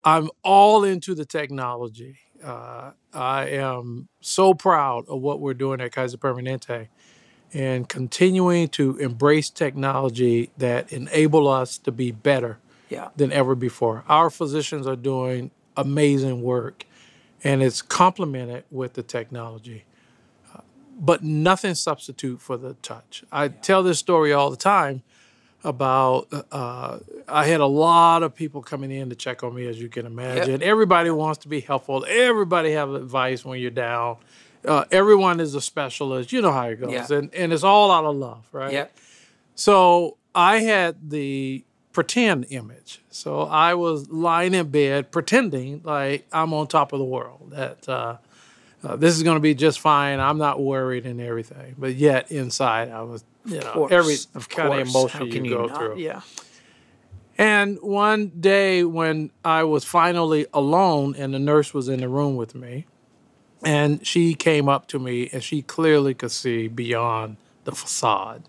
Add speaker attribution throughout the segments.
Speaker 1: I'm all into the technology. I am so proud of what we're doing at Kaiser Permanente and continuing to embrace technology that enable us to be better than ever before. Our physicians are doing amazing work, and it's complemented with the technology. But nothing substitute for the touch. I tell this story all the time about I had a lot of people coming in to check on me, as you can imagine. Everybody wants to be helpful. Everybody have advice when you're down. Everyone is a specialist. You know how it goes. And it's all out of love, right? So I had the pretend image. So I was lying in bed pretending like I'm on top of the world, that this is going to be just fine. I'm not worried and everything. But yet inside I was, every kind of emotion you go through. And one day when I was finally alone and the nurse was in the room with me, and she came up to me and she clearly could see beyond the facade.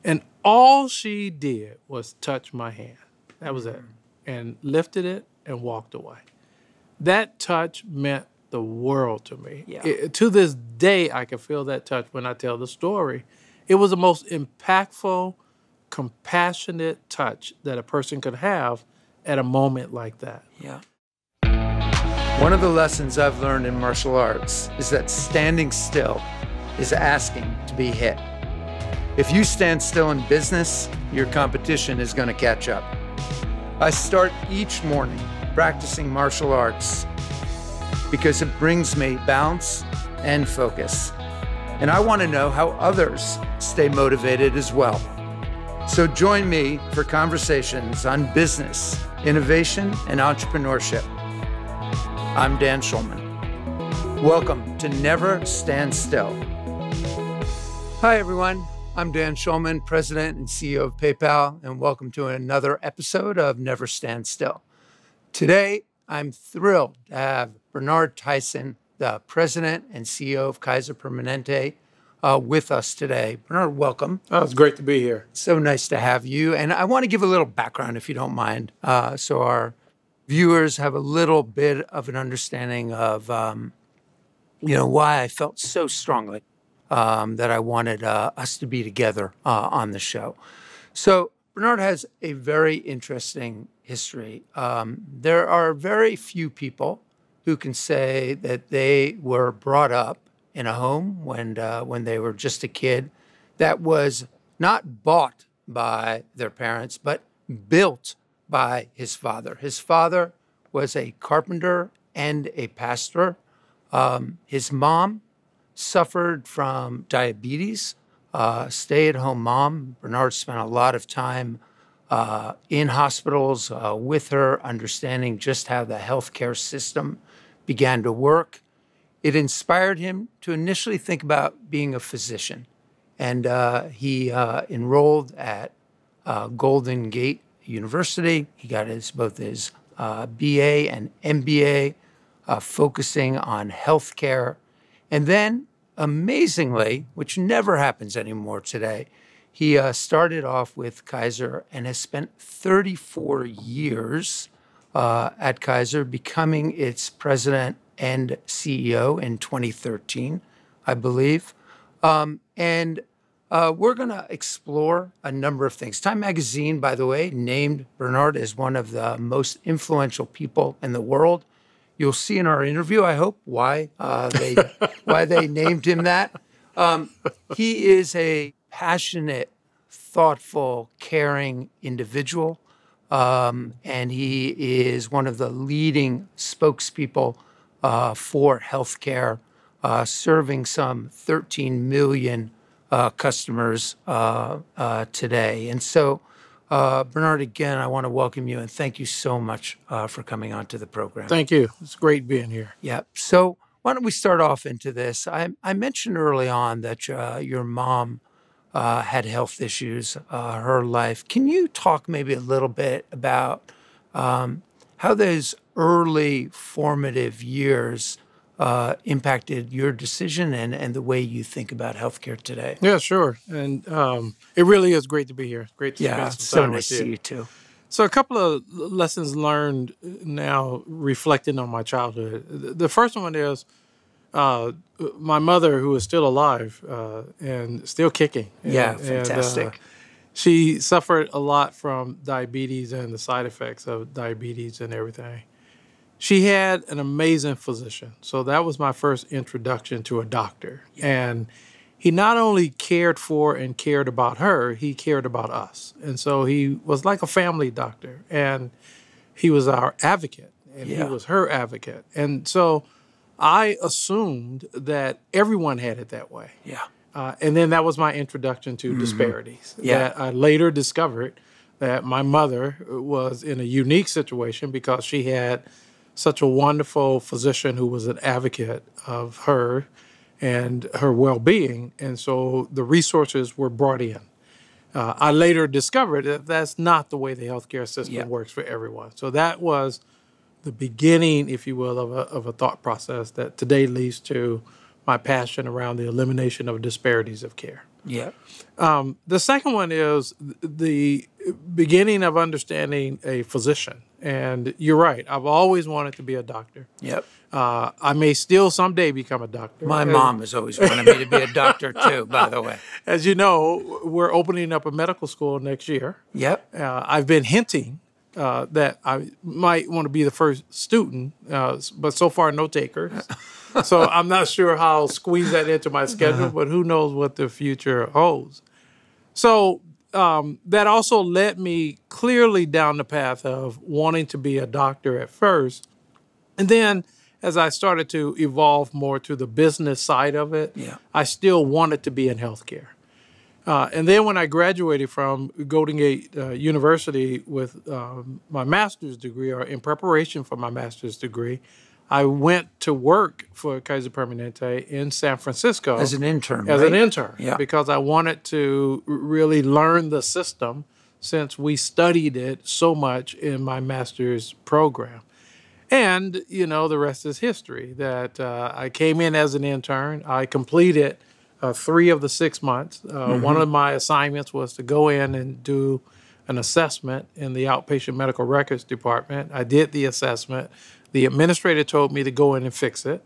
Speaker 1: And all she did was touch my hand. That was it. And lifted it and walked away. That touch meant the world to me. To this day, I can feel that touch when I tell the story. It was the most impactful, compassionate touch that a person could have at a moment like that.
Speaker 2: One of the lessons I've learned in martial arts is that standing still is asking to be hit. If you stand still in business, your competition is going to catch up. I start each morning practicing martial arts because it brings me balance and focus. And I want to know how others stay motivated as well. So join me for conversations on business, innovation, and entrepreneurship. I'm Dan Schulman. Welcome to Never Stand Still. Hi, everyone. I'm Dan Schulman, President and CEO of PayPal, and welcome to another episode of Never Stand Still. Today, I'm thrilled to have Bernard Tyson, the President and CEO of Kaiser Permanente, with us today. Bernard, welcome.
Speaker 1: Oh, it's great to be here.
Speaker 2: So nice to have you. And I want to give a little background, if you don't mind, so our viewers have a little bit of an understanding of, why I felt so strongly that I wanted us to be together on the show. So Bernard has a very interesting history. There are very few people who can say that they were brought up in a home when they were just a kid that was not bought by their parents, but built by his father. His father was a carpenter and a pastor. His mom suffered from diabetes, stay-at-home mom. Bernard spent a lot of time in hospitals with her, understanding just how the healthcare system began to work. It inspired him to initially think about being a physician. And he enrolled at Golden Gate University. He got both his BA and MBA, focusing on healthcare. And then, amazingly, which never happens anymore today, he started off with Kaiser and has spent 34 years at Kaiser, becoming its president and CEO in 2013, I believe. And we're going to explore a number of things. Time Magazine, by the way, named Bernard as one of the most influential people in the world. You'll see in our interview, I hope, why they named him that. He is a passionate, thoughtful, caring individual, and he is one of the leading spokespeople for healthcare, serving some 13 million customers today. And so, Bernard, again, I want to welcome you and thank you so much for coming onto the program.
Speaker 1: Thank you. It's great being here.
Speaker 2: Yeah. So why don't we start off into this? I mentioned early on that your mom had health issues, her life. Can you talk maybe a little bit about how those early formative years impacted your decision and the way you think about healthcare today?
Speaker 1: Yeah, sure. And it really is great to be here. Great to spend some time
Speaker 2: so nice
Speaker 1: with
Speaker 2: to see you too.
Speaker 1: So a couple of lessons learned now reflecting on my childhood. The first one is uh, my mother, who is still alive and still kicking.
Speaker 2: Yeah,
Speaker 1: And
Speaker 2: fantastic.
Speaker 1: she suffered a lot from diabetes and the side effects of diabetes and everything. She had an amazing physician. So that was my first introduction to a doctor. And he not only cared for and cared about her, he cared about us. And so he was like a family doctor. And he was our advocate, and he
Speaker 2: Yeah.
Speaker 1: was her advocate. And so I assumed that everyone had it that way.
Speaker 2: Yeah.
Speaker 1: And then that was my introduction to disparities.
Speaker 2: Yeah.
Speaker 1: That I later discovered that my mother was in a unique situation because she had such a wonderful physician who was an advocate of her and her well-being. And so the resources were brought in. I later discovered that that's not the way the healthcare system
Speaker 2: Yeah.
Speaker 1: works for everyone. So that was the beginning, if you will, of a thought process that today leads to my passion around the elimination of disparities of care.
Speaker 2: Yeah.
Speaker 1: The second one is the beginning of understanding a physician. And you're right, I've always wanted to be a doctor.
Speaker 2: Yep.
Speaker 1: I may still someday become a doctor.
Speaker 2: My mom has always wanted me to be a doctor too, by the way.
Speaker 1: As you know, we're opening up a medical school next year.
Speaker 2: Yep.
Speaker 1: I've been hinting that I might want to be the first student, but so far no takers. So I'm not sure how I'll squeeze that into my schedule, but who knows what the future holds. So that also led me clearly down the path of wanting to be a doctor at first. And then as I started to evolve more to the business side of it,
Speaker 2: Yeah.
Speaker 1: I still wanted to be in healthcare. And then when I graduated from Golden Gate University with my master's degree, or in preparation for my master's degree, I went to work for Kaiser Permanente in San Francisco.
Speaker 2: As an intern,
Speaker 1: As
Speaker 2: right?
Speaker 1: an intern,
Speaker 2: Yeah.
Speaker 1: because I wanted to really learn the system since we studied it so much in my master's program. And, you know, the rest is history, that I came in as an intern. I completed 3 of the 6 months. One of my assignments was to go in and do an assessment in the outpatient medical records department. I did the assessment. The administrator told me to go in and fix it.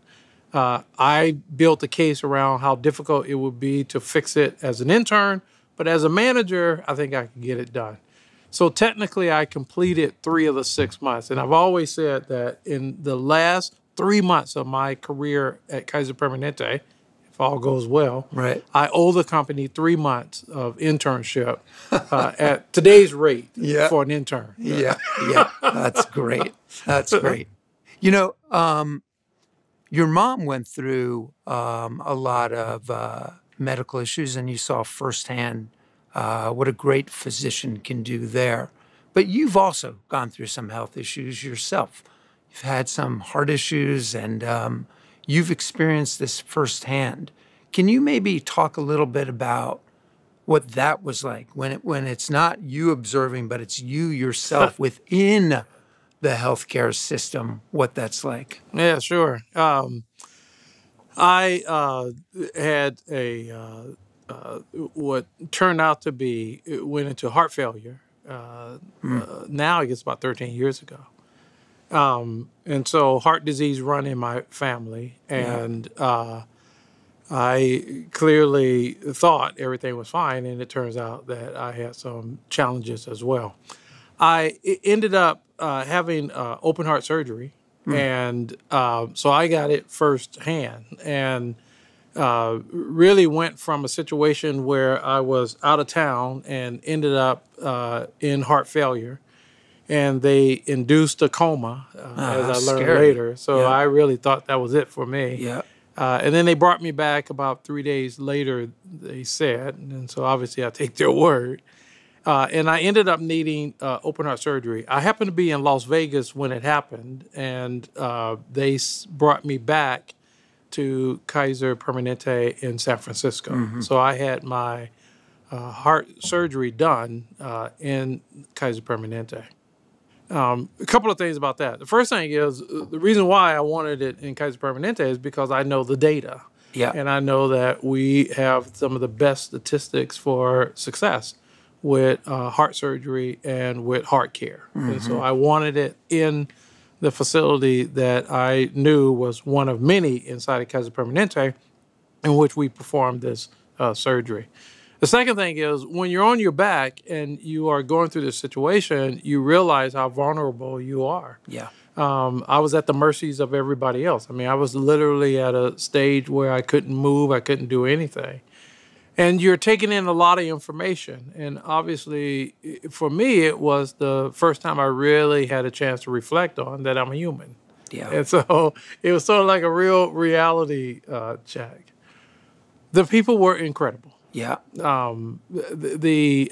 Speaker 1: I built a case around how difficult it would be to fix it as an intern, but as a manager, I think I could get it done. So technically, I completed 3 of the 6 months. And I've always said that in the last 3 months of my career at Kaiser Permanente, if all goes well,
Speaker 2: Right.
Speaker 1: I owe the company 3 months of internship at today's rate
Speaker 2: Yeah.
Speaker 1: for an intern.
Speaker 2: Yeah. Yeah. That's great. That's great. You know, your mom went through a lot of medical issues, and you saw firsthand what a great physician can do there. But you've also gone through some health issues yourself. You've had some heart issues, and you've experienced this firsthand. Can you maybe talk a little bit about what that was like when it's not you observing, but it's you yourself within the healthcare system, what that's like?
Speaker 1: Yeah, sure. I had a what turned out to be, it went into heart failure. Now I guess about 13 years ago. And so heart disease run in my family, and I clearly thought everything was fine, and it turns out that I had some challenges as well. I ended up having open heart surgery, and so I got it firsthand, and really went from a situation where I was out of town and ended up in heart failure. And they induced a coma, as I learned
Speaker 2: scary.
Speaker 1: later. So I really thought that was it for me.
Speaker 2: Yeah.
Speaker 1: And then they brought me back about 3 days later, they said. And so obviously I take their word. And I ended up needing open heart surgery. I happened to be in Las Vegas when it happened, and they brought me back to Kaiser Permanente in San Francisco. So I had my heart surgery done in Kaiser Permanente. A couple of things about that. The first thing is the reason why I wanted it in Kaiser Permanente is because I know the data.
Speaker 2: Yeah.
Speaker 1: And I know that we have some of the best statistics for success with heart surgery and with heart care. And so I wanted it in the facility that I knew was one of many inside of Kaiser Permanente in which we performed this surgery. The second thing is when you're on your back and you are going through this situation, you realize how vulnerable you are.
Speaker 2: Yeah.
Speaker 1: I was at the mercies of everybody else. I mean, I was literally at a stage where I couldn't move, I couldn't do anything. And you're taking in a lot of information. And obviously, for me, it was the first time I really had a chance to reflect on that I'm a human.
Speaker 2: Yeah.
Speaker 1: And so it was sort of like a real reality check. The people were incredible.
Speaker 2: Yeah.
Speaker 1: The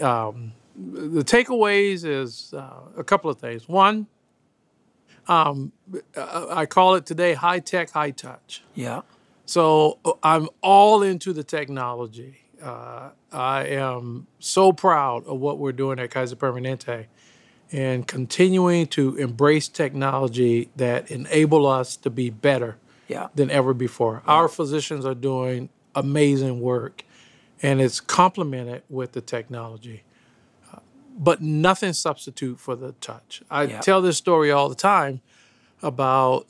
Speaker 1: takeaways is a couple of things. One, I call it today high tech, high touch.
Speaker 2: Yeah.
Speaker 1: So I'm all into the technology. I am so proud of what we're doing at Kaiser Permanente and continuing to embrace technology that enable us to be better than ever before. Our physicians are doing amazing work, and it's complemented with the technology. But nothing substitute for the touch. I tell this story all the time about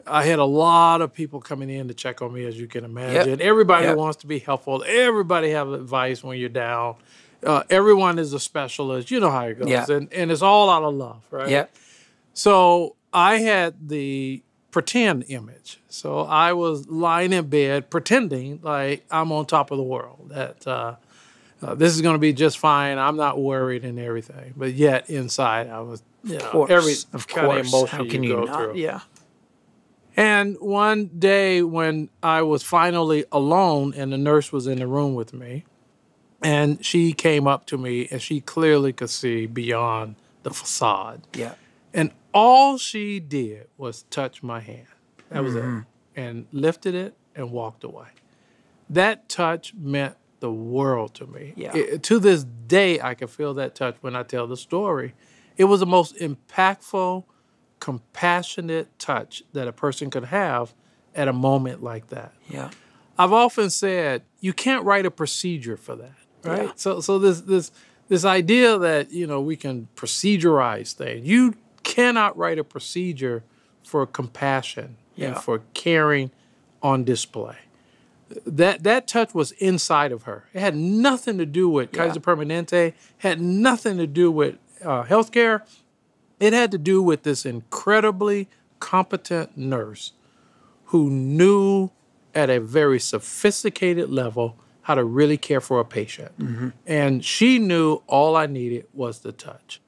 Speaker 1: I had a lot of people coming in to check on me, as you can imagine. Everybody wants to be helpful. Everybody have advice when you're down. Everyone is a specialist. You know how it goes. And it's all out of love, right?
Speaker 2: Yeah.
Speaker 1: So I had the pretend image. So I was lying in bed pretending like I'm on top of the world, that this is going to be just fine. I'm not worried and everything. But yet inside I was, every kind of emotion
Speaker 2: How can you
Speaker 1: go
Speaker 2: not?
Speaker 1: through.
Speaker 2: Yeah.
Speaker 1: And one day when I was finally alone and the nurse was in the room with me, and she came up to me and she clearly could see beyond the facade.
Speaker 2: Yeah.
Speaker 1: And all she did was touch my hand. That was it. And lifted it and walked away. That touch meant the world to me.
Speaker 2: Yeah.
Speaker 1: To this day, I can feel that touch when I tell the story. It was the most impactful, compassionate touch that a person could have at a moment like that.
Speaker 2: Yeah.
Speaker 1: I've often said you can't write a procedure for that, right?
Speaker 2: Yeah.
Speaker 1: So this idea that we can procedurize things. You cannot write a procedure for compassion and for caring on display. That touch was inside of her. It had nothing to do with Kaiser Permanente, had nothing to do with healthcare. It had to do with this incredibly competent nurse who knew at a very sophisticated level how to really care for a patient. And she knew all I needed was the touch.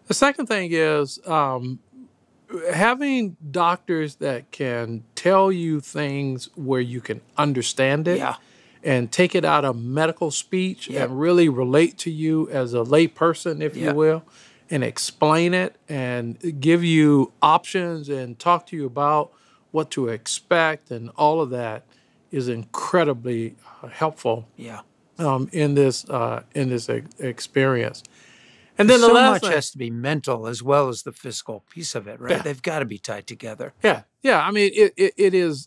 Speaker 1: The second thing is having doctors that can tell you things where you can understand it and take it out of medical speech and really relate to you as a lay person, if you will, and explain it and give you options and talk to you about what to expect, and all of that is incredibly helpful in this experience. And then the last
Speaker 2: much
Speaker 1: thing,
Speaker 2: has to be mental as well as the physical piece of it, right? They've got to be tied together.
Speaker 1: Yeah. I mean, it is.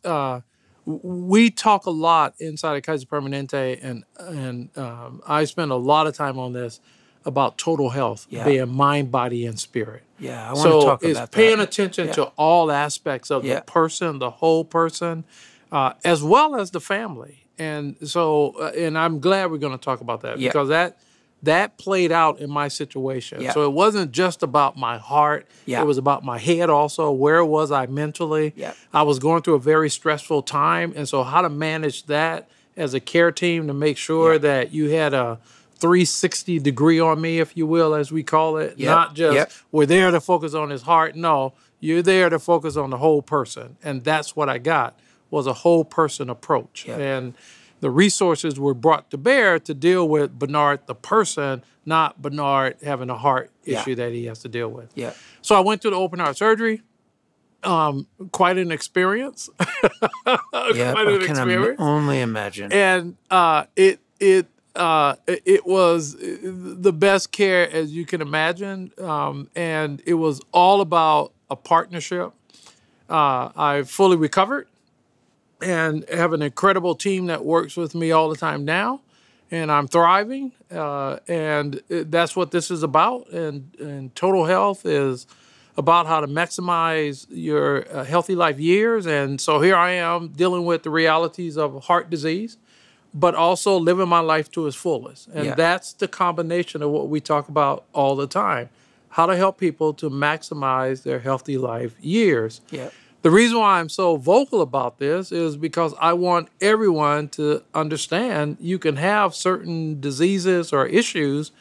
Speaker 1: We talk a lot inside of Kaiser Permanente, and I spend a lot of time on this about total health, being mind, body, and spirit.
Speaker 2: Yeah, I want to talk about that.
Speaker 1: So it's paying attention to all aspects of the person, the whole person, as well as the family. And so, and I'm glad we're going to talk about that because that played out in my situation. So it wasn't just about my heart. It was about my head also. Where was I mentally? I was going through a very stressful time. And so how to manage that as a care team to make sure that you had a 360 degree on me, if you will, as we call it. Not just we're there to focus on his heart. No, you're there to focus on the whole person. And that's what I got, was a whole person approach. And the resources were brought to bear to deal with Bernard the person, not Bernard having a heart issue that he has to deal with. So I went through the open heart surgery. Quite an experience.
Speaker 2: I can only imagine.
Speaker 1: And it was the best care as you can imagine. And it was all about a partnership. I fully recovered and have an incredible team that works with me all the time now. and I'm thriving. And that's what this is about. And total health is about how to maximize your healthy life years. And so here I am dealing with the realities of heart disease, but also living my life to its fullest. And
Speaker 2: Yeah.
Speaker 1: that's the combination of what we talk about all the time, how to help people to maximize their healthy life years.
Speaker 2: Yeah.
Speaker 1: The reason why I'm so vocal about this is because I want everyone to understand you can have certain diseases or issues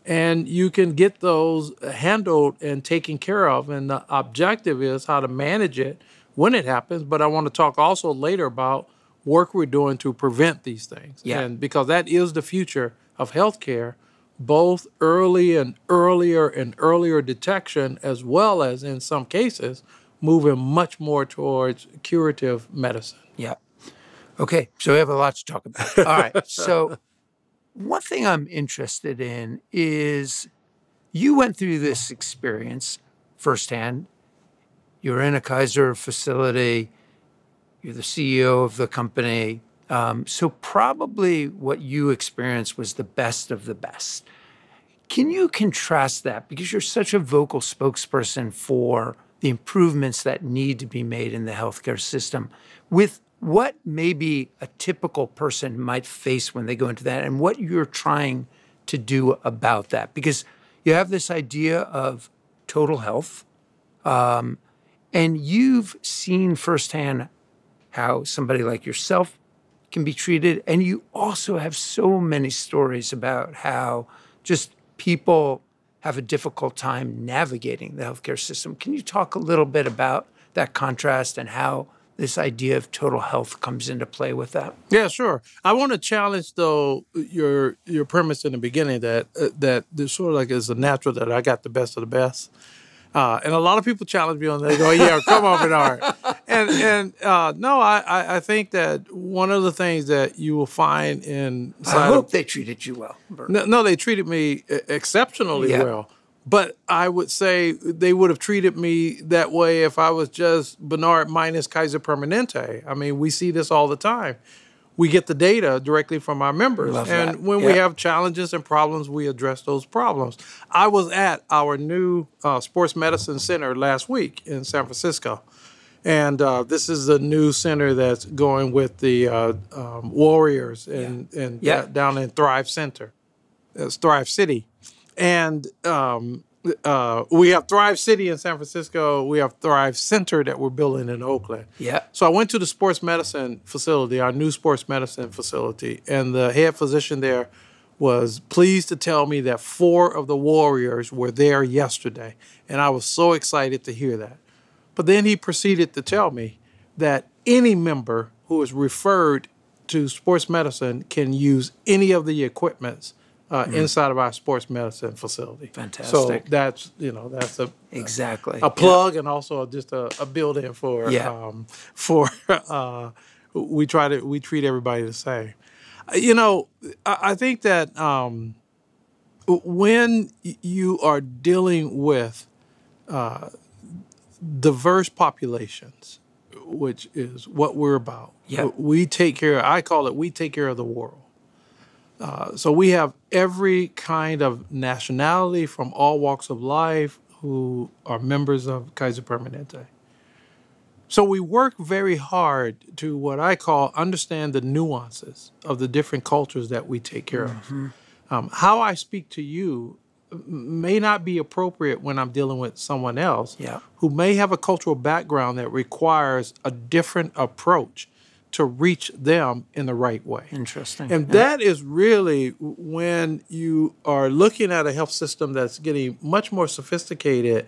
Speaker 1: and you can get those handled and taken care of. And the objective is how to manage it when it happens. But I want to talk also later about work we're doing to prevent these things.
Speaker 2: Yeah.
Speaker 1: And because that is the future of healthcare, both early and earlier detection, as well as in some cases, moving much more towards curative medicine.
Speaker 2: Yeah. Okay. So we have a lot to talk about. All right. So one thing I'm interested in is you went through this experience firsthand. You're in a Kaiser facility. You're the CEO of the company. So probably what you experienced was the best of the best. Can you contrast that? Because you're such a vocal spokesperson for the improvements that need to be made in the healthcare system with what maybe a typical person might face when they go into that and what you're trying to do about that. Because you have this idea of total health, and you've seen firsthand how somebody like yourself can be treated. And you also have so many stories about how just people have a difficult time navigating the healthcare system. Can you talk a little bit about that contrast and how this idea of total health comes into play with that?
Speaker 1: Yeah, sure. I want to challenge, though, your premise in the beginning that that there's sort of like it's a natural that I got the best of the best. And a lot of people challenge me on that. They go, yeah, come on, Bernard. And no, I think that one of the things that you will find
Speaker 2: I hope they treated you well.
Speaker 1: No, they treated me exceptionally well. But I would say they would have treated me that way if I was just Bernard minus Kaiser Permanente. I mean, we see this all the time. We get the data directly from our members. And when we have challenges and problems, we address those problems. I was at our new sports medicine center last week in San Francisco. And this is the new center that's going with the Warriors down in Thrive Center. It's Thrive City. And we have Thrive City in San Francisco. We have Thrive Center that we're building in Oakland.
Speaker 2: Yeah.
Speaker 1: So I went to the sports medicine facility, our new sports medicine facility, and the head physician there was pleased to tell me that 4 of the Warriors were there yesterday. And I was so excited to hear that. But then he proceeded to tell me that any member who is referred to sports medicine can use any of the equipments inside of our sports medicine facility.
Speaker 2: Fantastic.
Speaker 1: So that's
Speaker 2: exactly
Speaker 1: a plug and also just a build-in for we treat everybody the same. I think that when you are dealing with diverse populations, which is what we're about, we take care. I call it we take care of the world. So we have every kind of nationality from all walks of life who are members of Kaiser Permanente. So we work very hard to what I call understand the nuances of the different cultures that we take care of. How I speak to you may not be appropriate when I'm dealing with someone else who may have a cultural background that requires a different approach to reach them in the right way.
Speaker 2: Interesting.
Speaker 1: And that is really when you are looking at a health system that's getting much more sophisticated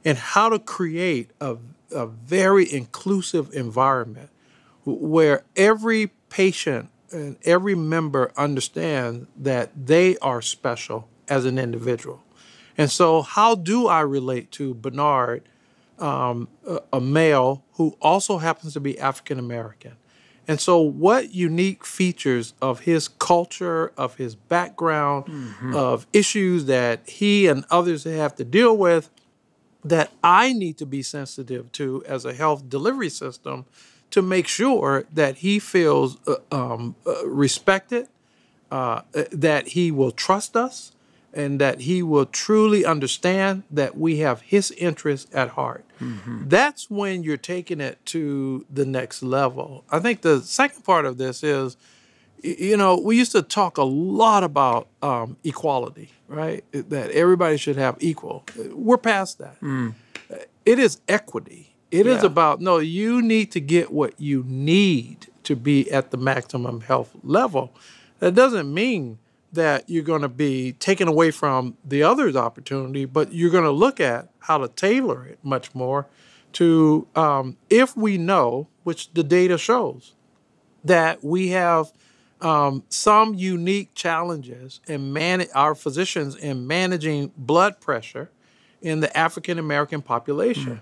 Speaker 1: in how to create a very inclusive environment where every patient and every member understands that they are special as an individual. And so how do I relate to Bernard, a male who also happens to be African American? And so what unique features of his culture, of his background, of issues that he and others have to deal with that I need to be sensitive to as a health delivery system to make sure that he feels respected, that he will trust us and that he will truly understand that we have his interests at heart. That's when you're taking it to the next level. I think the second part of this is, we used to talk a lot about equality, right? That everybody should have equal. We're past that. It is equity. It is about, no, you need to get what you need to be at the maximum health level. That doesn't mean that you're going to be taken away from the other's opportunity, but you're going to look at how to tailor it much more to, if we know, which the data shows, that we have some unique challenges in our physicians in managing blood pressure in the African American population.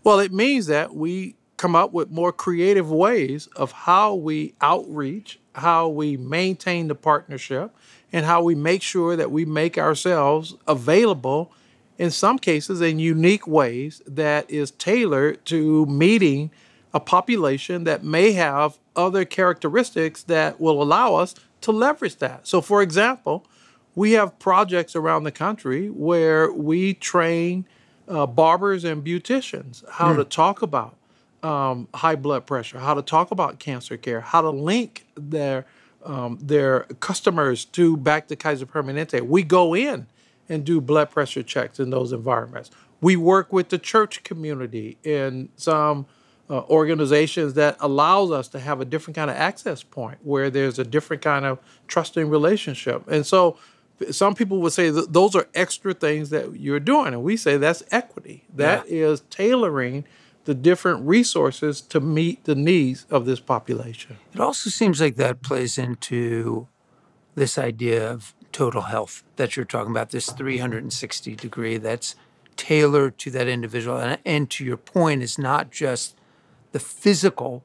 Speaker 1: Well, it means that we come up with more creative ways of how we outreach, how we maintain the partnership, and how we make sure that we make ourselves available in some cases in unique ways that is tailored to meeting a population that may have other characteristics that will allow us to leverage that. So, for example, we have projects around the country where we train barbers and beauticians how to talk about high blood pressure, how to talk about cancer care, how to link their customers back to Kaiser Permanente. We go in and do blood pressure checks in those environments. We work with the church community in some organizations that allows us to have a different kind of access point where there's a different kind of trusting relationship. And so some people would say that those are extra things that you're doing. And we say that's equity. That is tailoring the different resources to meet the needs of this population.
Speaker 2: It also seems like that plays into this idea of total health that you're talking about, this 360 degree that's tailored to that individual. And to your point, it's not just the physical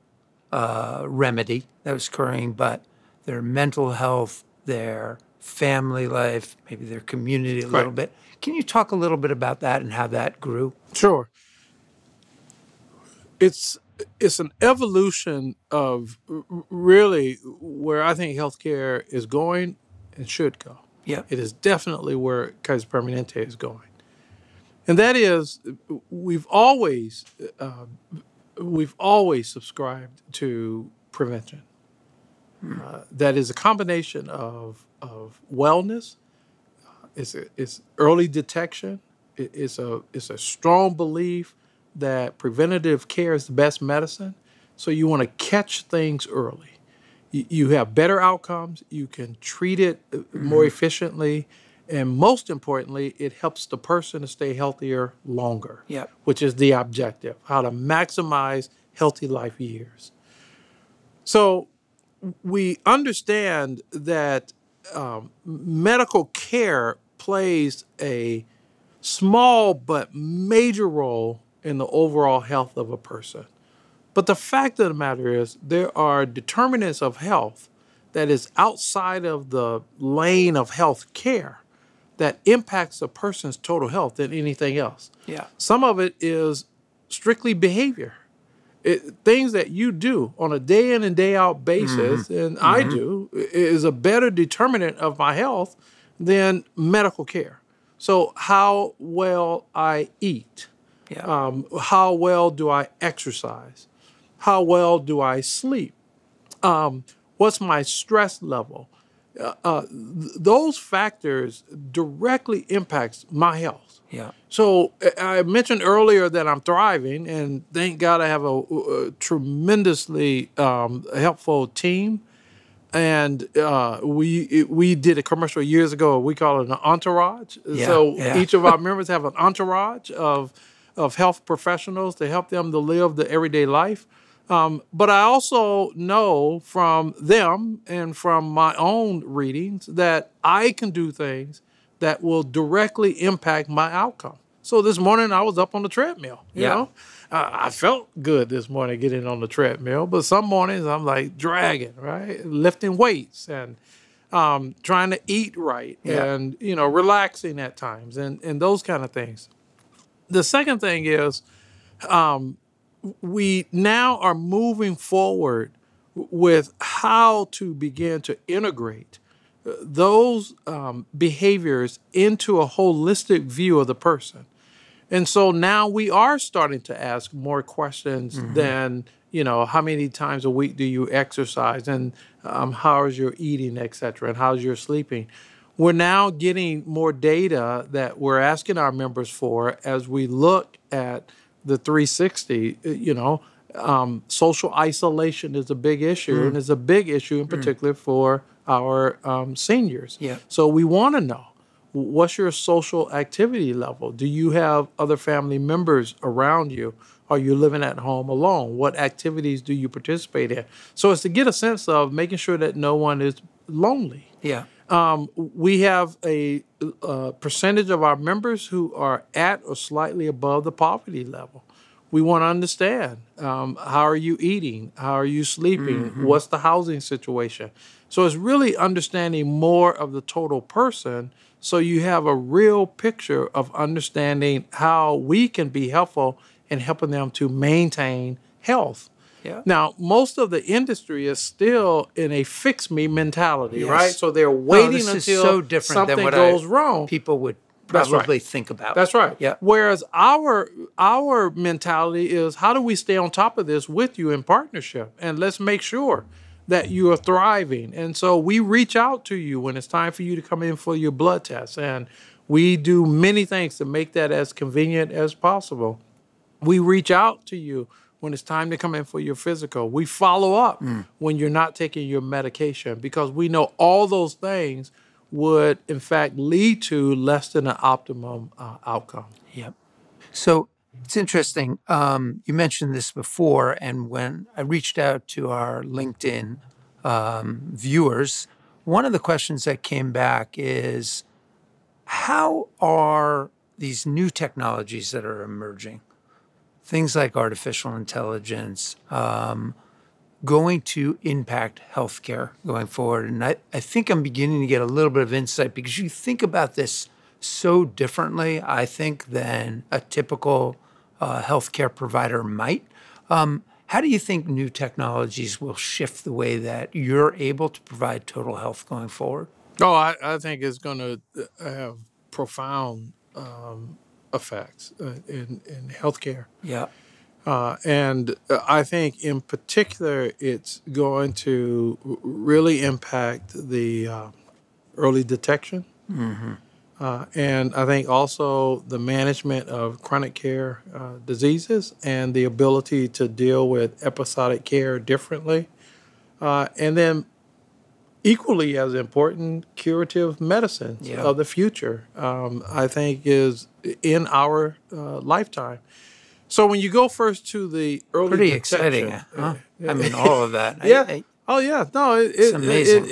Speaker 2: remedy that was occurring, but their mental health, their family life, maybe their community a little bit. Can you talk a little bit about that and how that grew?
Speaker 1: Sure. It's an evolution of really where I think healthcare is going and should go.
Speaker 2: Yeah.
Speaker 1: It is definitely where Kaiser Permanente is going. And that is, we've always subscribed to prevention. That is a combination of wellness, it's early detection, it's a strong belief that preventative care is the best medicine. So you want to catch things early. You have better outcomes, you can treat it more efficiently, and most importantly, it helps the person to stay healthier longer, which is the objective, how to maximize healthy life years. So we understand that medical care plays a small but major role in the overall health of a person. But the fact of the matter is there are determinants of health that is outside of the lane of health care that impacts a person's total health than anything else. Some of it is strictly behavior. Things that you do on a day in and day out basis, and I do, is a better determinant of my health than medical care. So how well I eat, how well do I exercise, how well do I sleep, what's my stress level. Those factors directly impacts my health. So I mentioned earlier that I'm thriving, and thank God I have a tremendously helpful team. And we did a commercial years ago. We call it an entourage. Each of our members have an entourage of health professionals to help them to live the everyday life. But I also know from them and from my own readings that I can do things that will directly impact my outcome. So this morning I was up on the treadmill, you know. I felt good this morning getting on the treadmill, but some mornings I'm like dragging, right? Lifting weights and trying to eat right and, relaxing at times and those kind of things. The second thing is we now are moving forward with how to begin to integrate those behaviors into a holistic view of the person. And so now we are starting to ask more questions than, how many times a week do you exercise, and how is your eating, et cetera, and how's your sleeping. We're now getting more data that we're asking our members for as we look at the 360. Social isolation is a big issue, and it's a big issue in particular for our seniors.
Speaker 2: Yeah.
Speaker 1: So we want to know, what's your social activity level? Do you have other family members around you? Are you living at home alone? What activities do you participate in? So it's to get a sense of making sure that no one is lonely.
Speaker 2: Yeah.
Speaker 1: We have a percentage of our members who are at or slightly above the poverty level. We want to understand, how are you eating? How are you sleeping? What's the housing situation? So it's really understanding more of the total person, so you have a real picture of understanding how we can be helpful in helping them to maintain health.
Speaker 2: Yeah.
Speaker 1: Now, most of the industry is still in a fix me mentality,
Speaker 2: Yes.
Speaker 1: right? So they're waiting
Speaker 2: this
Speaker 1: until
Speaker 2: is so different
Speaker 1: something
Speaker 2: than what
Speaker 1: goes wrong.
Speaker 2: People would
Speaker 1: That's right.
Speaker 2: probably think about.
Speaker 1: That's right.
Speaker 2: Yeah.
Speaker 1: Whereas our mentality is, how do we stay on top of this with you in partnership? And let's make sure that you are thriving. And so we reach out to you when it's time for you to come in for your blood tests. And we do many things to make that as convenient as possible. We reach out to you when it's time to come in for your physical. We follow up when you're not taking your medication, because we know all those things would, in fact, lead to less than an optimum outcome.
Speaker 2: Yep. So it's interesting. You mentioned this before, and when I reached out to our LinkedIn viewers, one of the questions that came back is, how are these new technologies that are emerging, things like artificial intelligence, going to impact healthcare going forward? And I think I'm beginning to get a little bit of insight, because you think about this so differently, I think, than a typical healthcare provider might. How do you think new technologies will shift the way that you're able to provide total health going forward?
Speaker 1: Oh, I think it's going to have profound effects in healthcare.
Speaker 2: Yeah.
Speaker 1: And I think in particular, it's going to really impact the early detection. And I think also the management of chronic care diseases, and the ability to deal with episodic care differently. And then equally as important, curative medicines of the future, I think, is in our lifetime. So when you go first to the early
Speaker 2: Pretty
Speaker 1: detection,
Speaker 2: exciting, huh? I mean, all of that.
Speaker 1: Yeah. No,
Speaker 2: it's amazing.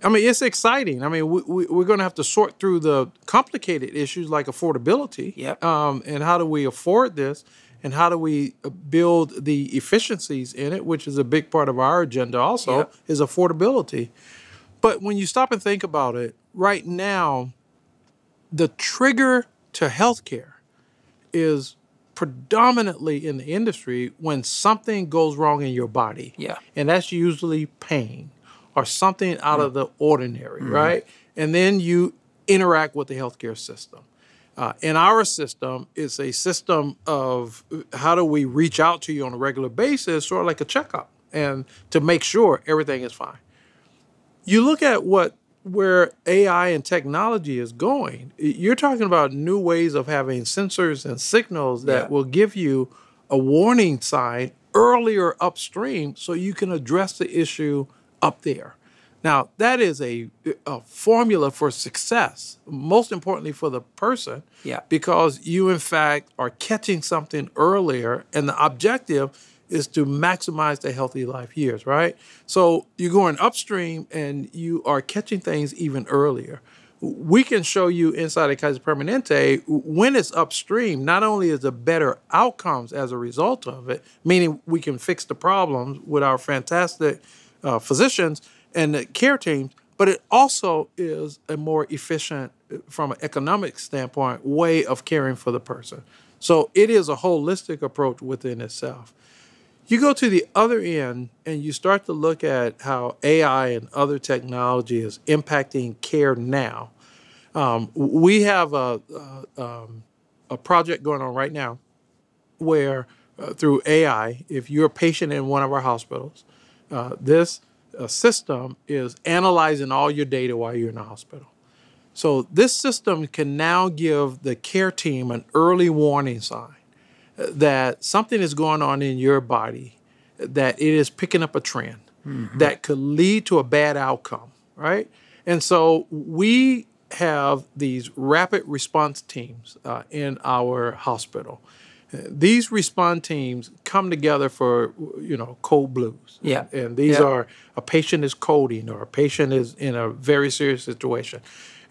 Speaker 1: It's exciting. I mean, we're going to have to sort through the complicated issues like affordability.
Speaker 2: Yep.
Speaker 1: And how do we afford this? And how do we build the efficiencies in it, which is a big part of our agenda also, is affordability. But when you stop and think about it, right now, the trigger to healthcare is predominantly in the industry when something goes wrong in your body.
Speaker 2: Yeah.
Speaker 1: And that's usually pain or something out of the ordinary, right? And then you interact with the healthcare system. In our system, it's a system of how do we reach out to you on a regular basis, sort of like a checkup, and to make sure everything is fine. You look at where AI and technology is going, you're talking about new ways of having sensors and signals that will give you a warning sign earlier upstream so you can address the issue up there. Now, that is a formula for success, most importantly for the person, because you, in fact, are catching something earlier, and the objective is to maximize the healthy life years, right? So you're going upstream, and you are catching things even earlier. We can show you inside of Kaiser Permanente, when it's upstream, not only is there better outcomes as a result of it, meaning we can fix the problems with our fantastic physicians and the care teams, but it also is a more efficient, from an economic standpoint, way of caring for the person. So it is a holistic approach within itself. You go to the other end and you start to look at how AI and other technology is impacting care now. We have a project going on right now where through AI, if you're a patient in one of our hospitals, this system is analyzing all your data while you're in the hospital. So this system can now give the care team an early warning sign that something is going on in your body, that it is picking up a trend that could lead to a bad outcome, right? And so we have these rapid response teams in our hospital. These response teams come together for, code blues.
Speaker 2: Yeah.
Speaker 1: And these are a patient is coding or a patient is in a very serious situation.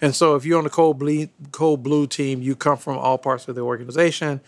Speaker 1: And so if you're on the code blue team, you come from all parts of the organization.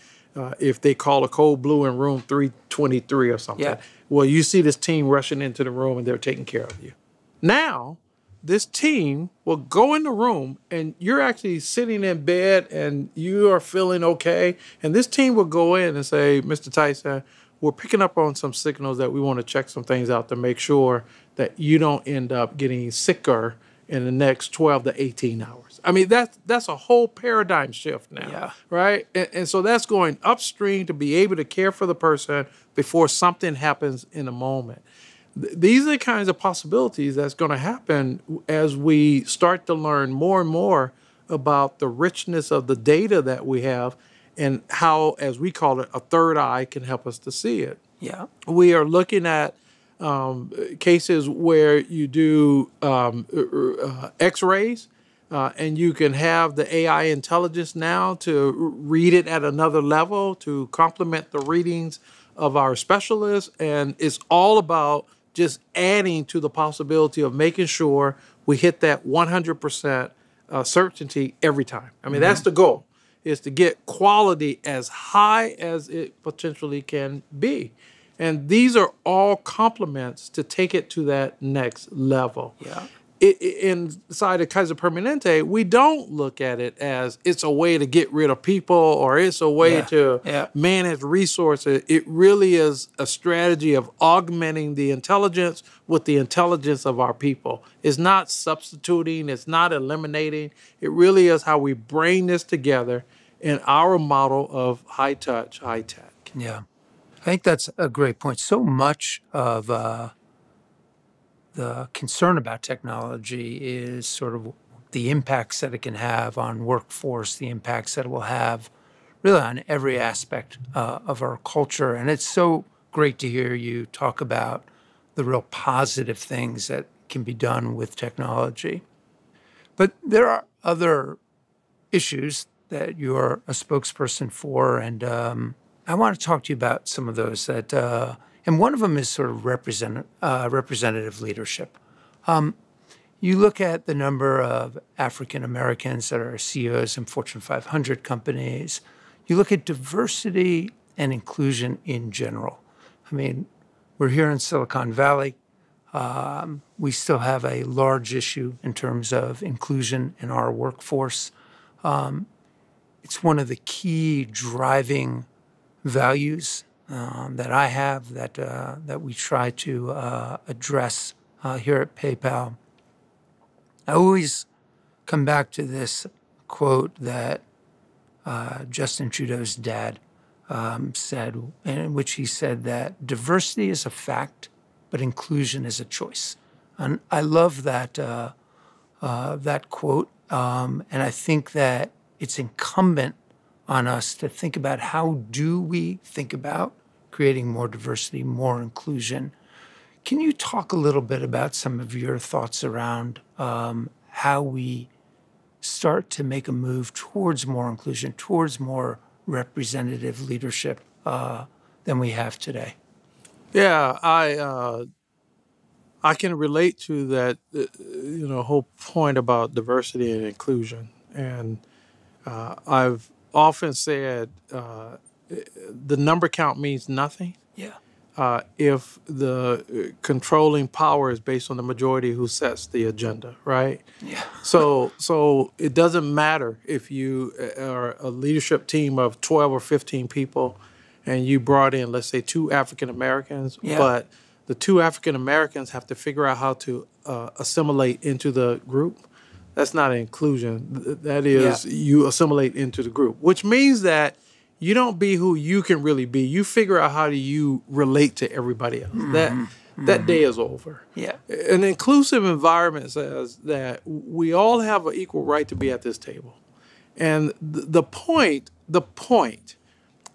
Speaker 1: If they call a code blue in room 323 or something, well, you see this team rushing into the room and they're taking care of you. Now, this team will go in the room and you're actually sitting in bed and you are feeling okay. And this team will go in and say, Mr. Tyson, we're picking up on some signals that we want to check some things out to make sure that you don't end up getting sicker in the next 12 to 18 hours. I mean, that's a whole paradigm shift now, right? And so that's going upstream to be able to care for the person before something happens in a moment. These are the kinds of possibilities that's going to happen as we start to learn more and more about the richness of the data that we have and how, as we call it, a third eye can help us to see it.
Speaker 2: Yeah.
Speaker 1: We are looking at cases where you do x-rays and you can have the AI intelligence now to read it at another level to complement the readings of our specialists. And it's all about just adding to the possibility of making sure we hit that 100% certainty every time. I mean, that's the goal, is to get quality as high as it potentially can be. And these are all complements to take it to that next level.
Speaker 2: Yeah.
Speaker 1: Inside of Kaiser Permanente, we don't look at it as it's a way to get rid of people or it's a way to manage resources. It really is a strategy of augmenting the intelligence with the intelligence of our people. It's not substituting. It's not eliminating. It really is how we bring this together in our model of high touch, high tech.
Speaker 2: Yeah. I think that's a great point. So much of the concern about technology is sort of the impacts that it can have on workforce, the impacts that it will have really on every aspect of our culture. And it's so great to hear you talk about the real positive things that can be done with technology. But there are other issues that you're a spokesperson for, and I want to talk to you about some of those that and one of them is sort of representative leadership. You look at the number of African Americans that are CEOs in Fortune 500 companies. You look at diversity and inclusion in general. I mean, we're here in Silicon Valley. We still have a large issue in terms of inclusion in our workforce. It's one of the key driving values that I have that we try to address here at PayPal. I always come back to this quote that Justin Trudeau's dad said, in which he said that diversity is a fact, but inclusion is a choice. And I love that that quote, and I think that it's incumbent on us to think about how do we think about creating more diversity, more inclusion. Can you talk a little bit about some of your thoughts around how we start to make a move towards more inclusion, towards more representative leadership than we have today?
Speaker 1: Yeah, I can relate to that, whole point about diversity and inclusion. And I've often said the number count means nothing.
Speaker 2: Yeah.
Speaker 1: If the controlling power is based on the majority who sets the agenda, right?
Speaker 2: Yeah.
Speaker 1: So it doesn't matter if you are a leadership team of 12 or 15 people. and you brought in, let's say, 2 African Americans,
Speaker 2: Yeah.
Speaker 1: but the 2 African Americans have to figure out how to assimilate into the group. That's not inclusion. That is, you assimilate into the group, which means that you don't be who you can really be. You figure out how do you relate to everybody else. That day is over.
Speaker 2: Yeah.
Speaker 1: An inclusive environment says that we all have an equal right to be at this table. And the point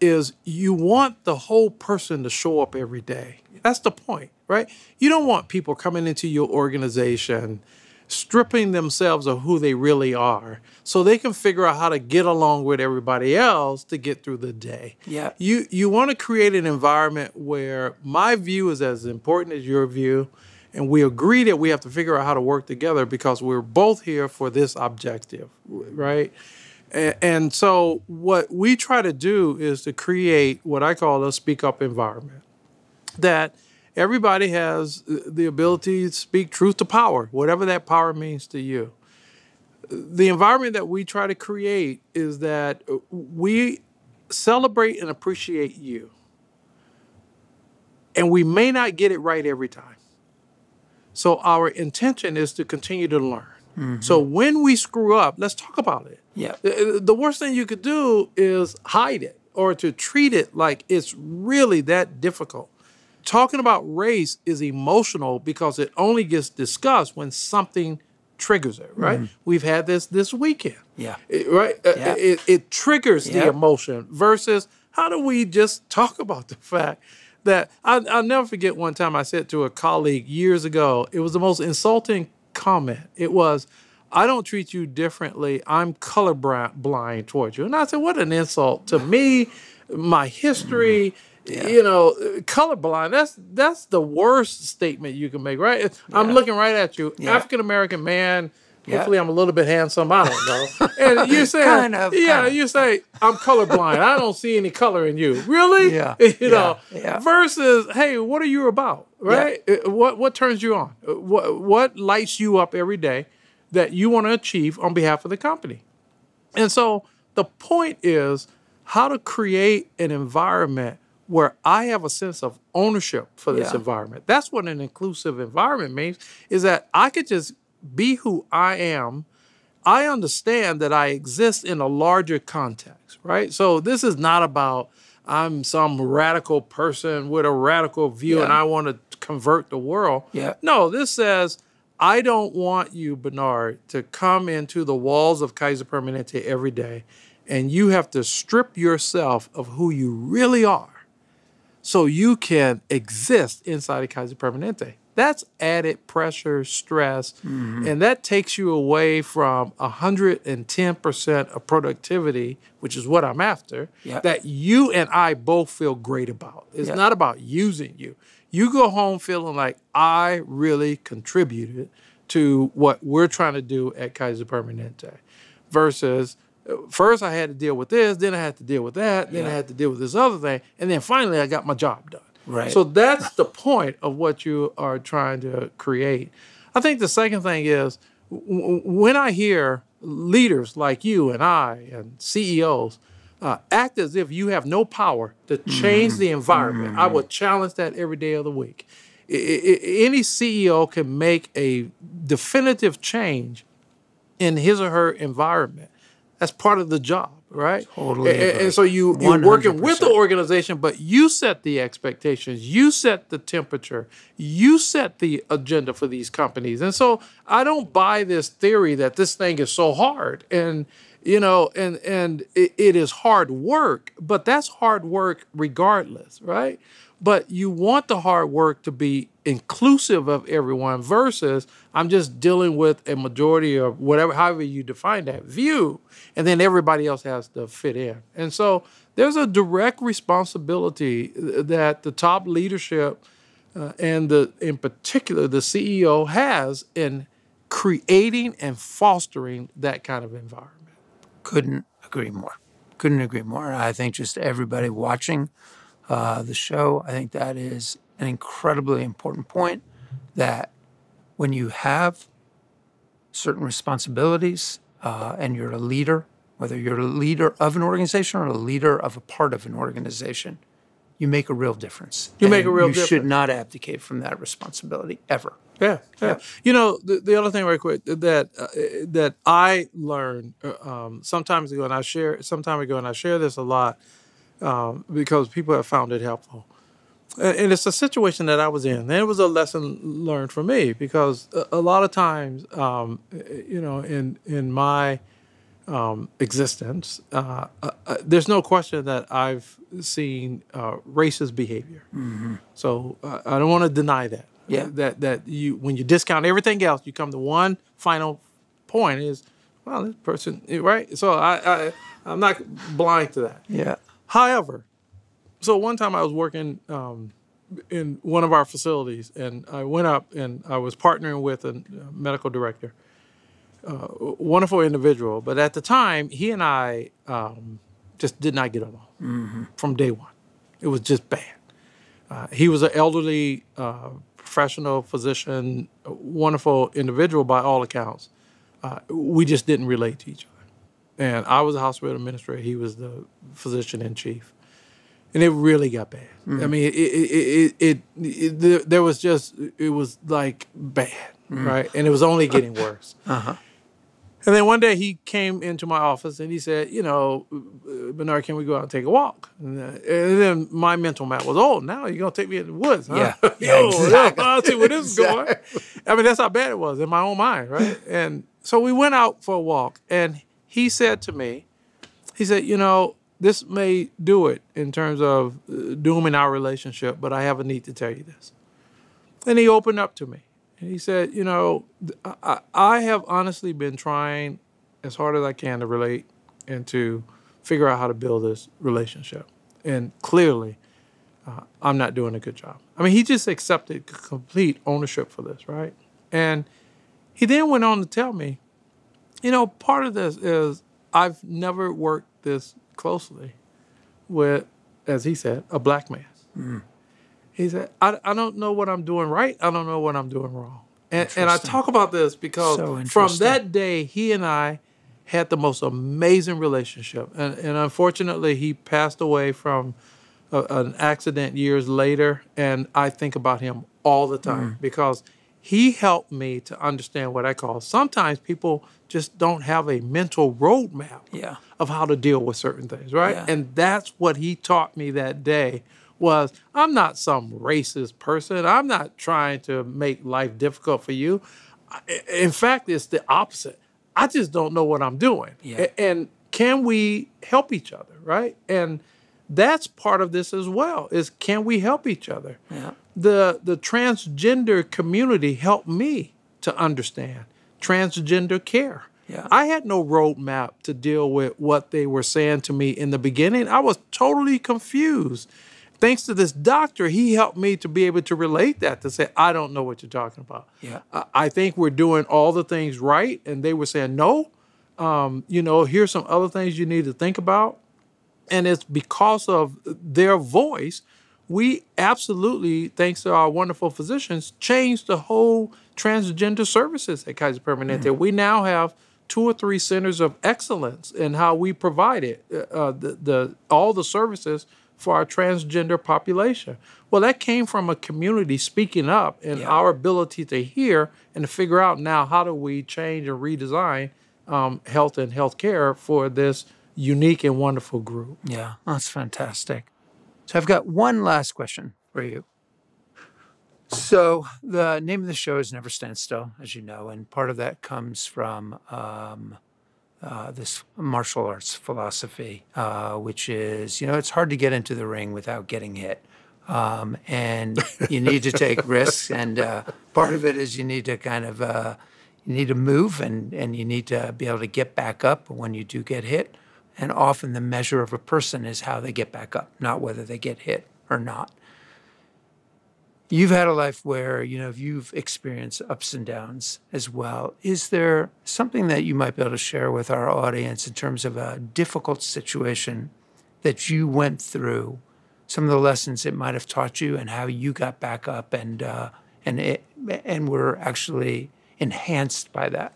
Speaker 1: is you want the whole person to show up every day. That's the point, right? You don't want people coming into your organization stripping themselves of who they really are so they can figure out how to get along with everybody else to get through the day.
Speaker 2: Yeah.
Speaker 1: You want to create an environment where my view is as important as your view, and we agree that we have to figure out how to work together because we're both here for this objective, right? And so what we try to do is to create what I call a speak up environment, that everybody has the ability to speak truth to power, whatever that power means to you. The environment that we try to create is that we celebrate and appreciate you. And we may not get it right every time. So our intention is to continue to learn. Mm-hmm. So when we screw up, let's talk about it.
Speaker 2: Yeah.
Speaker 1: The worst thing you could do is hide it or to treat it like it's really that difficult. Talking about race is emotional because it only gets discussed when something triggers it, right? Mm-hmm. We've had this weekend.
Speaker 2: Yeah.
Speaker 1: Right? Yeah. It triggers the emotion versus how do we just talk about the fact that I'll never forget one time I said to a colleague years ago, it was the most insulting comment. It was, I don't treat you differently. I'm colorblind towards you. And I said, what an insult to me, my history. Yeah. You know, colorblind, that's the worst statement you can make, right? Yeah. I'm looking right at you, African-American man, hopefully I'm a little bit handsome, I don't know. And you say, you say, I'm colorblind, I don't see any color in you. Really?
Speaker 2: Yeah.
Speaker 1: You know, versus, hey, what are you about, right? Yeah. What turns you on? What lights you up every day that you want to achieve on behalf of the company? And so the point is how to create an environment where I have a sense of ownership for this environment. That's what an inclusive environment means, is that I could just be who I am. I understand that I exist in a larger context, right? So this is not about I'm some radical person with a radical view and I want to convert the world. Yeah. No, this says, I don't want you, Bernard, to come into the walls of Kaiser Permanente every day and you have to strip yourself of who you really are so you can exist inside of Kaiser Permanente. That's added pressure, stress, and that takes you away from 110% of productivity, which is what I'm after, that you and I both feel great about. It's not about using you. You go home feeling like I really contributed to what we're trying to do at Kaiser Permanente versus first I had to deal with this, then I had to deal with that, then I had to deal with this other thing, and then finally I got my job done. Right. So that's the point of what you are trying to create. I think the second thing is when I hear leaders like you and I and CEOs act as if you have no power to change the environment, I would challenge that every day of the week. Any CEO can make a definitive change in his or her environment. That's part of the job, right? Totally. And so you're working with the organization, but you set the expectations, you set the temperature, you set the agenda for these companies. And so I don't buy this theory that this thing is so hard. And, you know, and it is hard work, but that's hard work regardless, right? But you want the hard work to be inclusive of everyone versus I'm just dealing with a majority of whatever, however you define that view, and then everybody else has to fit in. And so there's a direct responsibility that the top leadership and in particular the CEO has in creating and fostering that kind of environment.
Speaker 2: Couldn't agree more. Couldn't agree more. I think just everybody watching the show, I think that is an incredibly important point, that when you have certain responsibilities and you're a leader, whether you're a leader of an organization or a leader of a part of an organization, you make a real difference.
Speaker 1: You make a real
Speaker 2: difference. You should
Speaker 1: difference.
Speaker 2: not abdicate from that responsibility ever.
Speaker 1: Yeah. You know, the other thing, right quick, that I learned some time ago, and I share this a lot because people have found it helpful. And it's a situation that I was in. And it was a lesson learned for me because a lot of times, you know, in my existence, there's no question that I've seen racist behavior. So I don't want to deny that.
Speaker 2: Yeah.
Speaker 1: That you, when you discount everything else, you come to one final point is, well, this person, right? So I'm not blind to that.
Speaker 2: Yeah.
Speaker 1: However, so one time I was working in one of our facilities, and I went up and I was partnering with a medical director, wonderful individual. But at the time, he and I just did not get along from day one. It was just bad. He was an elderly professional physician, a wonderful individual by all accounts. We just didn't relate to each other. And I was a hospital administrator. He was the physician in chief. And it really got bad. I mean, there was just, it was like bad, right? And it was only getting worse. And then one day he came into my office and he said, you know, Bernard, can we go out and take a walk? And then my mental map was, oh, now you're going to take me in the woods, huh?
Speaker 2: Yeah, exactly.
Speaker 1: I'll see where this is going. I mean, that's how bad it was in my own mind, right? And so we went out for a walk, and he said to me, he said, you know, this may do it in terms of dooming our relationship, but I have a need to tell you this. And he opened up to me. And he said, you know, I have honestly been trying as hard as I can to relate and to figure out how to build this relationship. And clearly, I'm not doing a good job. I mean, he just accepted complete ownership for this, right? And he then went on to tell me, you know, part of this is I've never worked this closely with, as he said, a black man. He said, I don't know what I'm doing right. I don't know what I'm doing wrong. And I talk about this because from that day, he and I had the most amazing relationship. And unfortunately, he passed away from an accident years later. And I think about him all the time because he helped me to understand what I call, sometimes people just don't have a mental roadmap of how to deal with certain things, right?
Speaker 2: Yeah.
Speaker 1: And that's what he taught me that day. Was I'm not some racist person. I'm not trying to make life difficult for you. In fact, it's the opposite. I just don't know what I'm doing.
Speaker 2: Yeah.
Speaker 1: And can we help each other, right? And that's part of this as well, is can we help each other?
Speaker 2: Yeah.
Speaker 1: The transgender community helped me to understand transgender care.
Speaker 2: Yeah.
Speaker 1: I had no roadmap to deal with what they were saying to me in the beginning. I was totally confused. Thanks to this doctor, he helped me to be able to relate that, to say, I don't know what you're talking about.
Speaker 2: Yeah.
Speaker 1: I think we're doing all the things right. And they were saying, no, you know, here's some other things you need to think about. And it's because of their voice, we absolutely, thanks to our wonderful physicians, changed the whole transgender services at Kaiser Permanente. We now have 2 or 3 centers of excellence in how we provide it, all the services for our transgender population. Well, that came from a community speaking up and our ability to hear and to figure out now how do we change and redesign health and healthcare for this unique and wonderful group.
Speaker 2: Yeah, that's fantastic. So I've got one last question for you. So the name of the show is Never Stand Still, as you know, and part of that comes from this martial arts philosophy, which is, you know, it's hard to get into the ring without getting hit. And you need to take risks. And part of it is you need to kind of, you need to move and you need to be able to get back up when you do get hit. And often the measure of a person is how they get back up, not whether they get hit or not. You've had a life where, you know, you've experienced ups and downs as well. Is there something that you might be able to share with our audience in terms of a difficult situation that you went through, some of the lessons it might have taught you and how you got back up and were actually enhanced by that?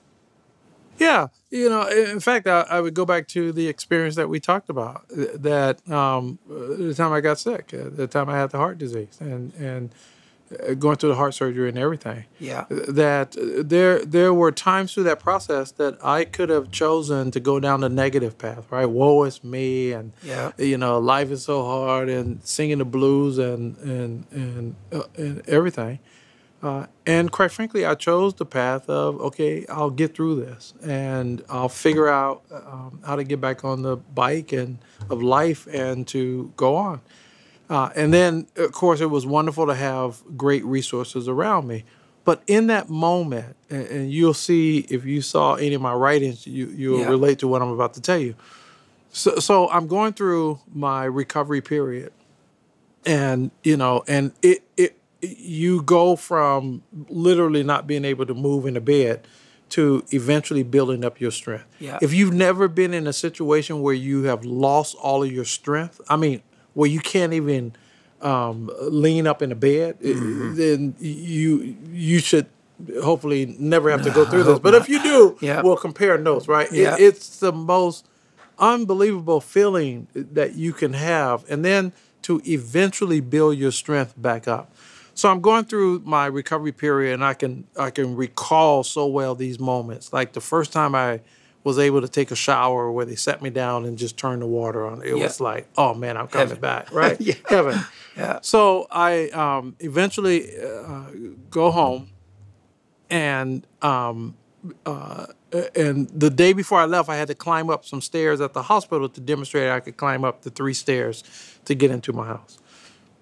Speaker 1: Yeah, in fact, I would go back to the experience that we talked about. That the time I got sick, the time I had the heart disease, and going through the heart surgery and everything.
Speaker 2: Yeah.
Speaker 1: That there were times through that process that I could have chosen to go down the negative path, right? Woe is me, and
Speaker 2: Yeah.
Speaker 1: life is so hard, and singing the blues and everything. And quite frankly, I chose the path of, okay, I'll get through this and I'll figure out how to get back on the bike and of life and to go on. And then, of course, it was wonderful to have great resources around me. But in that moment, and you'll see if you saw any of my writings, you'll relate to what I'm about to tell you. So I'm going through my recovery period, and you go from literally not being able to move in a bed to eventually building up your strength.
Speaker 2: Yeah.
Speaker 1: If you've never been in a situation where you have lost all of your strength, I mean, where you can't even lean up in a bed, then you should hopefully never have to go through this. But if you do, we'll compare notes, right?
Speaker 2: Yeah.
Speaker 1: It's the most unbelievable feeling that you can have, and then to eventually build your strength back up. So I'm going through my recovery period, and I can recall so well these moments. Like the first time I was able to take a shower where they set me down and just turned the water on. It was like, oh man, I'm coming back, right? Heaven.
Speaker 2: Yeah.
Speaker 1: So I eventually go home, and the day before I left, I had to climb up some stairs at the hospital to demonstrate I could climb up the 3 stairs to get into my house.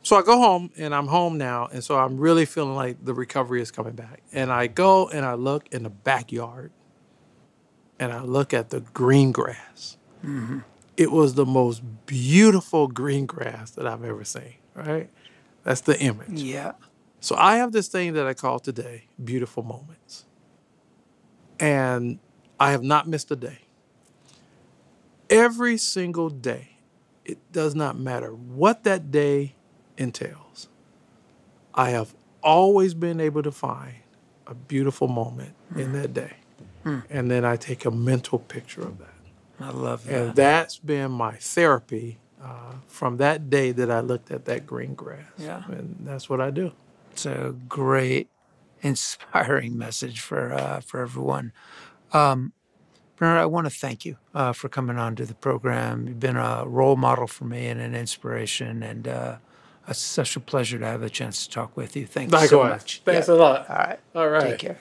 Speaker 1: So I go home, and I'm home now, and so I'm really feeling like the recovery is coming back. And I go and I look in the backyard, and I look at the green grass.
Speaker 2: Mm-hmm.
Speaker 1: It was the most beautiful green grass that I've ever seen, right? That's the image.
Speaker 2: Yeah.
Speaker 1: So I have this thing that I call today beautiful moments. And I have not missed a day. Every single day, it does not matter what that day entails. I have always been able to find a beautiful moment in that day. And then I take a mental picture of that.
Speaker 2: I love that.
Speaker 1: And that's been my therapy from that day that I looked at that green grass.
Speaker 2: Yeah.
Speaker 1: And that's what I do.
Speaker 2: It's a great, inspiring message for everyone. Bernard, I want to thank you for coming on to the program. You've been a role model for me and an inspiration, and it's such a pleasure to have a chance to talk with you. Thank you so much.
Speaker 1: Thanks a lot.
Speaker 2: All right.
Speaker 1: All right.
Speaker 2: Take care.